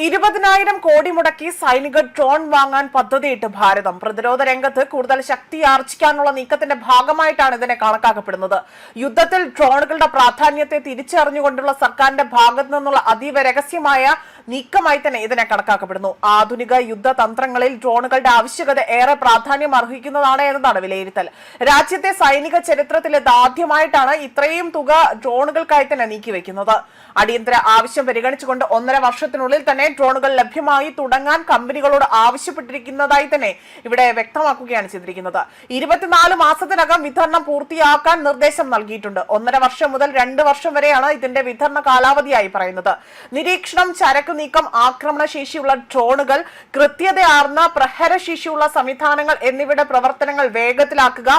20,000 കോടി മുടക്കി സൈനിക ഡ്രോൺ വാങ്ങാൻ പദ്ധതിയിട്ട് ഭാരതം. പ്രതിരോധ രംഗത്ത് കൂടുതൽ ശക്തി ആർജിക്കാനുള്ള നീക്കത്തിന്റെ ഭാഗമായിട്ടാണ് ഇതിനെ കണക്കാക്കപ്പെടുന്നത്. യുദ്ധത്തിൽ ഡ്രോണുകളുടെ പ്രാധാന്യത്തെ തിരിച്ചറിഞ്ഞുകൊണ്ടുള്ള സർക്കാരിന്റെ ഭാഗത്തു നിന്നുള്ള അതീവ രഹസ്യമായ നീക്കമായി തന്നെ ഇതിനെ കണക്കാക്കപ്പെടുന്നു. ആധുനിക യുദ്ധതന്ത്രങ്ങളിൽ ഡ്രോണുകളുടെ ആവശ്യകത ഏറെ പ്രാധാന്യം അർഹിക്കുന്നതാണ് എന്നതാണ് വിലയിരുത്തൽ. രാജ്യത്തെ സൈനിക ചരിത്രത്തിൽ ആദ്യമായിട്ടാണ് ഇത്രയും തുക ഡ്രോണുകൾക്കായി തന്നെ നീക്കിവെക്കുന്നത്. അടിയന്തര ആവശ്യം പരിഗണിച്ചുകൊണ്ട് 1.5 വർഷത്തിനുള്ളിൽ തന്നെ ഡ്രോണുകൾ ലഭ്യമായി തുടങ്ങാൻ കമ്പനികളോട് ആവശ്യപ്പെട്ടിരിക്കുന്നതായി തന്നെ ഇവിടെ വ്യക്തമാക്കുകയാണ് ചെയ്തിരിക്കുന്നത്. 24 മാസത്തിനകം വിതരണം പൂർത്തിയാക്കാൻ നിർദ്ദേശം നൽകിയിട്ടുണ്ട്. 1.5 വർഷം മുതൽ 2 വർഷം വരെയാണ് ഇതിന്റെ വിതരണ കാലാവധിയായി പറയുന്നത്. നിരീക്ഷണം, ചരക്ക് നീക്കം, ആക്രമണശേഷിയുള്ള ഡ്രോണുകൾ, കൃത്യതയാർന്ന പ്രഹരശേഷിയുള്ള സംവിധാനങ്ങൾ എന്നിവയുടെ പ്രവർത്തനങ്ങൾ വേഗത്തിലാക്കുക,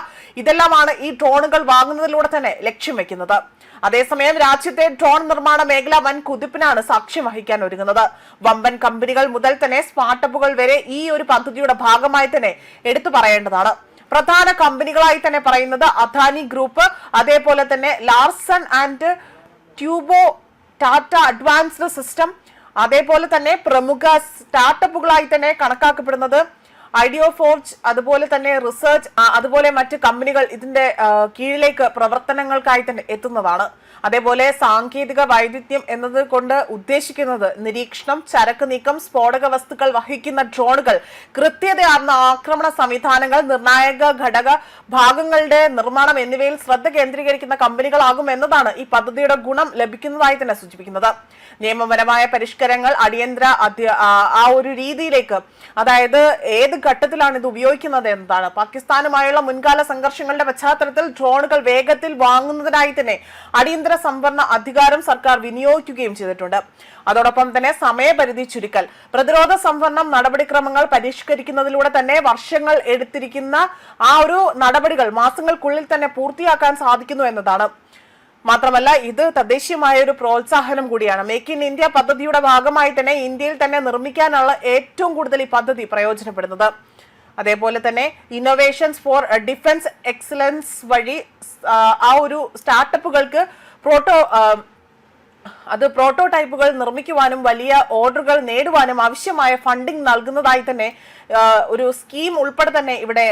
ഇതെല്ലാമാണ് ഈ ഡ്രോണുകൾ വാങ്ങുന്നതിലൂടെ തന്നെ ലക്ഷ്യം വെക്കുന്നത്. അതേസമയം രാജ്യത്തെ ഡ്രോൺ നിർമ്മാണ മേഖല വൻ കുതിപ്പിനാണ് സാക്ഷ്യം വഹിക്കാൻ ഒരുങ്ങുന്നത്. വമ്പൻ കമ്പനികൾ മുതൽ തന്നെ സ്റ്റാർട്ടപ്പുകൾ വരെ ഈ ഒരു പദ്ധതിയുടെ ഭാഗമായി തന്നെ എടുത്തു പറയേണ്ടതാണ്. പ്രധാന കമ്പനികളായി തന്നെ പറയുന്നത് അദാനി ഗ്രൂപ്പ്, അതേപോലെ തന്നെ Larsen and Toubro, Tata advanced system, അതേപോലെ തന്നെ പ്രമുഖ സ്റ്റാർട്ടപ്പുകളായി തന്നെ കണക്കാക്കപ്പെടുന്നത് ഐഡിയോ ഫോർജ്, അതുപോലെ തന്നെ റിസർച്ച്, അതുപോലെ മറ്റ് കമ്പനികൾ ഇതിന്റെ കീഴിലേക്ക് പ്രവർത്തനങ്ങൾക്കായി തന്നെ എത്തുന്നതാണ്. അതേപോലെ സാങ്കേതിക വൈദഗ്ധ്യം എന്നത് കൊണ്ട് ഉദ്ദേശിക്കുന്നത് നിരീക്ഷണം, ചരക്ക് നീക്കം, സ്ഫോടക വസ്തുക്കൾ വഹിക്കുന്ന ഡ്രോണുകൾ, കൃത്യതയാർന്ന ആക്രമണ സംവിധാനങ്ങൾ, നിർണായക ഘടക ഭാഗങ്ങളുടെ നിർമ്മാണം എന്നിവയിൽ ശ്രദ്ധ കേന്ദ്രീകരിക്കുന്ന കമ്പനികളാകും എന്നതാണ് ഈ പദ്ധതിയുടെ ഗുണം ലഭിക്കുന്നതായി തന്നെ സൂചിപ്പിക്കുന്നത്. നിയമപരമായ പരിഷ്കരണങ്ങൾ അടിയന്തര ആ ഒരു രീതിയിലേക്ക്, അതായത് ഏത് ഘട്ടത്തിലാണ് ഇത് ഉപയോഗിക്കുന്നത് എന്നതാണ്. പാകിസ്ഥാനുമായുള്ള മുൻകാല സംഘർഷങ്ങളുടെ പശ്ചാത്തലത്തിൽ ഡ്രോണുകൾ വേഗത്തിൽ വാങ്ങുന്നതിനായി തന്നെ അടിയന്തര സംവരണ അധികാരം സർക്കാർ വിനിയോഗിക്കുകയും ചെയ്തിട്ടുണ്ട്. അതോടൊപ്പം തന്നെ സമയപരിധി ചുരുക്കൽ, പ്രതിരോധ സംവരണം നടപടിക്രമങ്ങൾ പരിഷ്കരിക്കുന്നതിലൂടെ തന്നെ വർഷങ്ങൾ എടുത്തിരിക്കുന്ന ആ ഒരു നടപടികൾ മാസങ്ങൾക്കുള്ളിൽ തന്നെ പൂർത്തിയാക്കാൻ സാധിക്കുന്നു എന്നതാണ്. മാത്രമല്ല ഇത് തദ്ദേശീയമായ ഒരു പ്രോത്സാഹനം കൂടിയാണ്. മേക്ക് ഇൻ ഇന്ത്യ പദ്ധതിയുടെ ഭാഗമായി തന്നെ ഇന്ത്യയിൽ തന്നെ നിർമ്മിക്കാനുള്ള ഏറ്റവും കൂടുതൽ ഈ പദ്ധതി പ്രയോജനപ്പെടുന്നത്. അതേപോലെ തന്നെ ഇന്നോവേഷൻസ് ഫോർ ഡിഫൻസ് എക്സലൻസ് വഴി ആ ഒരു സ്റ്റാർട്ടപ്പുകൾക്ക് പ്രോട്ടോടൈപ്പുകൾ നിർമ്മിക്കുവാനും വലിയ ഓർഡറുകൾ നേടുവാനും ആവശ്യമായ ഫണ്ടിംഗ് നൽകുന്നതായി തന്നെ ഒരു സ്കീം ഉൾപ്പെടെ തന്നെ ഇവിടെ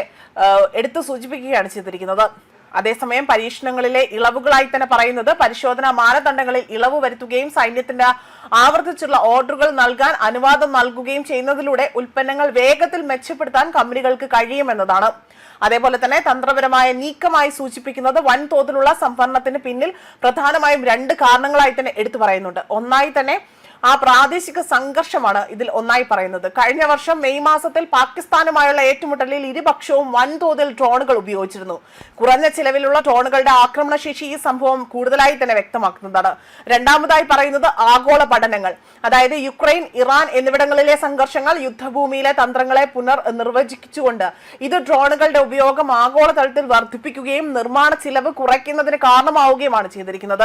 എടുത്തു സൂചിപ്പിക്കുകയാണ് ചെയ്തിരിക്കുന്നത്. അതേസമയം പരീക്ഷണങ്ങളിലെ ഇളവുകളായി തന്നെ പറയുന്നത് പരിശോധനാ മാനദണ്ഡങ്ങളിൽ ഇളവ് വരുത്തുകയും സൈന്യത്തിന്റെ ആവർത്തിച്ചുള്ള ഓർഡറുകൾ നൽകാൻ അനുവാദം നൽകുകയും ചെയ്യുന്നതിലൂടെ ഉൽപ്പന്നങ്ങൾ വേഗത്തിൽ മെച്ചപ്പെടുത്താൻ കമ്പനികൾക്ക് കഴിയുമെന്നതാണ്. അതേപോലെ തന്നെ തന്ത്രപരമായ നീക്കമായി സൂചിപ്പിക്കുന്നത് വൻതോതിലുള്ള സംഭരണത്തിന് പിന്നിൽ പ്രധാനമായും 2 കാരണങ്ങളായി തന്നെ എടുത്തു പറയുന്നുണ്ട്. ഒന്നായി തന്നെ ആ പ്രാദേശിക സംഘർഷമാണ് ഇതിൽ ഒന്നായി പറയുന്നത്. കഴിഞ്ഞ വർഷം മെയ് മാസത്തിൽ പാകിസ്ഥാനുമായുള്ള ഏറ്റുമുട്ടലിൽ ഇരുപക്ഷവും വൻതോതിൽ ഡ്രോണുകൾ ഉപയോഗിച്ചിരുന്നു. കുറഞ്ഞ ചിലവിലുള്ള ഡ്രോണുകളുടെ ആക്രമണശേഷി ഈ സംഭവം കൂടുതലായി തന്നെ വ്യക്തമാക്കുന്നതാണ്. രണ്ടാമതായി പറയുന്നത് ആഗോള പഠനങ്ങൾ, അതായത് യുക്രൈൻ, ഇറാൻ എന്നിവിടങ്ങളിലെ സംഘർഷങ്ങൾ, യുദ്ധഭൂമിയിലെ തന്ത്രങ്ങളെ പുനർനിർവചിച്ചുകൊണ്ട് ഇത് ഡ്രോണുകളുടെ ഉപയോഗം ആഗോളതലത്തിൽ വർദ്ധിപ്പിക്കുകയും നിർമ്മാണ ചിലവ് കുറയ്ക്കുന്നതിന് കാരണമാവുകയുമാണ് ചെയ്തിരിക്കുന്നത്.